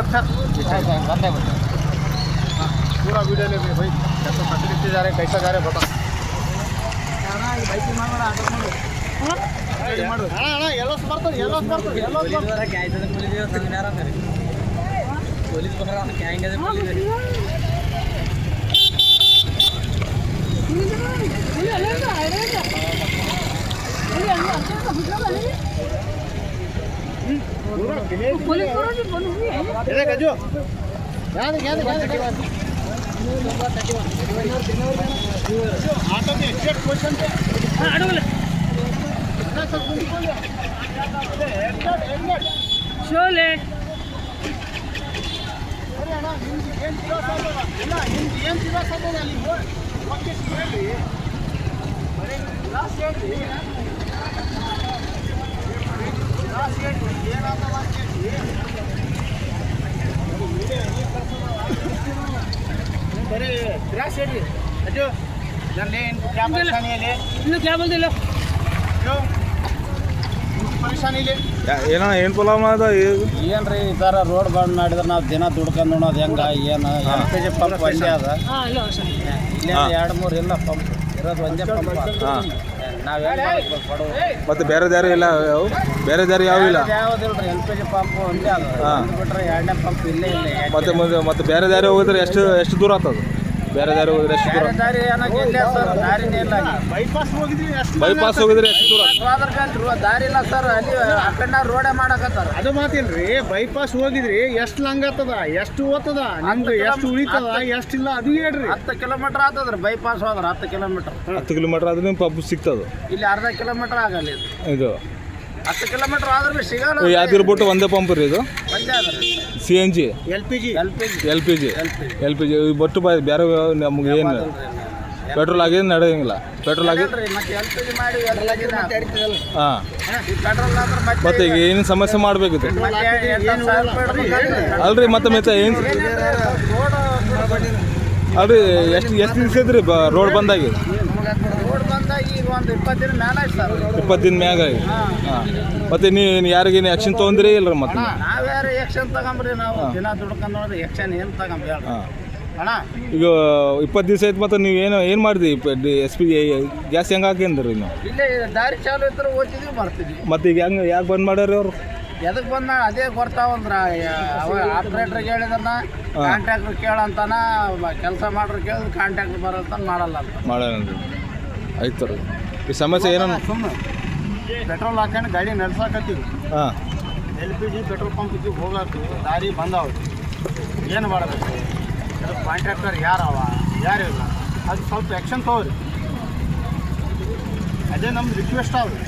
sir बंदे बंदे पूरा वीडियो ले भाई कैसा तकलीफ से जा रहे कैसा जा रहे बता ಶೋಲೆ क्या बोलते लो ಏನೋ ಏನು ಪ್ರಾಬ್ಲಮ್ ಅದ ಏನ್ರಿ ಈ ಥರ ರೋಡ್ ಬಂದ್ ಮಾಡಿದ್ರೆ ನಾವು ದಿನ ದುಡ್ಕೊಂಡು ನೋಡೋದು ಹೆಂಗೆ ಏನು LPG ಪಂಪ್ ಒಂದೇ ಅದ ಇಲ್ಲಿ 2-3 ಇಲ್ಲ ಪಂಪ್ ಇರೋದು ಒಂದೇ ಪಂಪ್ ನಾವೇನು ಮತ್ತೆ ಬೇರೆ ದಾರಿ ಇಲ್ಲ ಬೇರೆ ದಾರಿ ಯಾವ ಇಲ್ಲ ಯಾವುದಿಲ್ಲ LPG ಪಂಪ್ ಒಂದೇ ಅದ ಬಿಟ್ರೆ 2ನೇ ಪಂಪ್ ಇಲ್ಲೇ ಇಲ್ಲ ಮತ್ತೆ ಬೇರೆ ದಾರಿ ಹೋಗಿದ್ರೆ ಎಷ್ಟು ದೂರ ಆಗ್ತದೆ ಬೇರೆ ದಾರಿ ಹೋಗಿದ್ರೆ ಎಷ್ಟು ದೂರ ದಾರಿ ಏನಾಗಿಲ್ಲ ಸರ್ ದಾರಿನೇ ಇಲ್ಲ ಬೈಪಾಸ್ ಹೋಗಿದ್ರೆ ಎಷ್ಟು ದೂರ ದಾರಿ ಇಲ್ಲ ಸರ್ ಅಲ್ಲಿ ಆ ಕಡೆ ರೋಡೇ ಮಾಡಕತ್ತಾರ ಅದು ಮಾತಿಲ್ರಿ ಬೈಪಾಸ್ ಹೋಗಿದ್ರಿ ಎಷ್ಟು ಲಂಗತ್ತದ ಎಷ್ಟು ಓದ್ತದ ನಿಮ್ದು ಎಷ್ಟು ಉಳಿತದ ಎಷ್ಟಿಲ್ಲ ಅದು ಹೇಳ್ರಿ 10 ಕಿಲೋಮೀಟರ್ ಆಗ್ತದ್ರಿ ಬೈಪಾಸ್ ಹೋದ್ರೆ 10 ಕಿಲೋಮೀಟರ್ 10 ಕಿಲೋಮೀಟರ್ ಆದ್ರೆ ಪಂಪ್ ಸಿಗ್ತದೆ ಇಲ್ಲಿ ಅರ್ಧ ಕಿಲೋಮೀಟರ್ ಆಗಲ್ಲ ಇದು 10 ಕಿಲೋಮೀಟರ್ ಆದ್ರೆ ಭೀ ಸಿಗಲ್ಲ ಯಾವ್ದಿರ್ಬಿಟ್ಟು ಒಂದೇ ಪಂಪ್ ರೀ ಇದು ಒಂದೇ ಅದ್ರಿ CNG LPG LPG ಬಟ್ಟು ಬೇರೆ ನಮ್ಗೆ ಏನು ಪೆಟ್ರೋಲ್ ಆಗಿದೆ ನಡೆಯಂಗಿಲ್ಲ ಪೆಟ್ರೋಲ್ ಆಗಿದೆ ಮತ್ತೆ LPG ಮಾಡಿ ಹಾಂ ಪೆಟ್ರೋಲ್ ಆದ್ರೆ ಮತ್ತೆ ಈಗ ಏನು ಸಮಸ್ಯೆ ಮಾಡಬೇಕಿತ್ತು ಮತ್ತೆ ಅಲ್ರಿ ಮತ್ತೆ ಏನು ಅಲ್ರಿ ಎಷ್ಟು ದಿವಸ ಇದ್ರಿ ರೋಡ್ ಬಂದಾಗಿ ರೋಡ್ ಬಂದಾಗ ಈಗ ಒಂದು 20 ದಿನ ಮೇಲೆ ಆಯ್ತು ಸರ್ 20 ದಿನ ಮ್ಯಾಗ ಆಗಿ ಹಾಂ ಮತ್ತೆ ನೀವು ಯಾರಿಗೇನು ಆ್ಯಕ್ಷನ್ ತೊಗೊಂಡ್ರಿ ಇಲ್ಲ ಮತ್ತೆ ನಾವ್ಯಾರು ಆ್ಯಕ್ಷನ್ ತಗೊಂಬ್ರಿ ನಾವು ದಿನ ದುಡ್ಕೊಂಡು ನೋಡಿದ್ರೆ ಆ್ಯಕ್ಷನ್ ಏನು ತಗೊಂಬ್ರಿ ಹಾಂ ಅಣ್ಣ ಈಗ 20 ದಿವಸ ಆಯ್ತು ಮತ್ತೆ ನೀವು ಏನು ಮಾಡಿದ್ರಿ SP ಗ್ಯಾಸ್ ಹೆಂಗೆ ಹಾಕಿಂದ್ರಿ ನೀವು ಇಲ್ಲೇ ದಾರಿ ಚಾಲು ಇದ್ರೆ ಓದ್ತಿದ್ವಿ ಬರ್ತಿದ್ವಿ ಮತ್ತೆ ಈಗ ಹೆಂಗೆ ಯಾಕೆ ಬಂದ್ ಮಾಡ್ಯಾರ ಅವರು ಎದಕ್ಕೆ ಬಂದ ಅದೇ ಗೊತ್ತಾವಂದ್ರ ಆಪ್ರೇಟ್ರಿಗೆ ಹೇಳಿದನ್ನ ಕಾಂಟ್ರಾಕ್ಟ್ರ್ ಕೇಳಂತಾನ ಕೆಲಸ ಮಾಡ್ರು ಕೇಳಿದ್ರೆ ಕಾಂಟ್ರಾಕ್ಟ್ರ್ ಬರೋಂತ ಮಾಡಲ್ಲ ಅಂತ ಮಾಡೋಣ ಆಯ್ತು ರೀ ಈ ಸಮಸ್ಯೆ ಏನೋ ಸುಮ್ಮನೆ ಪೆಟ್ರೋಲ್ ಹಾಕೊಂಡು ಗಾಡಿ ನಡ್ಸಾಕತ್ತೀವಿ ಹಾಂ LPG ಪೆಟ್ರೋಲ್ ಪಂಪಿಗೆ ಹೋಗಕ್ಕೆ ದಾರಿ ಬಂದಾವ ಏನು ಮಾಡಬೇಕು ಕಾಂಟ್ರಾಕ್ಟರ್ ಯಾರವ ಯಾರಿಲ್ಲ ಅದು ಸ್ವಲ್ಪ ಆ್ಯಕ್ಷನ್ ತಗೋರಿ ಅದೇ ನಮ್ದು ರಿಕ್ವೆಸ್ಟ್ ಅವ್ರಿ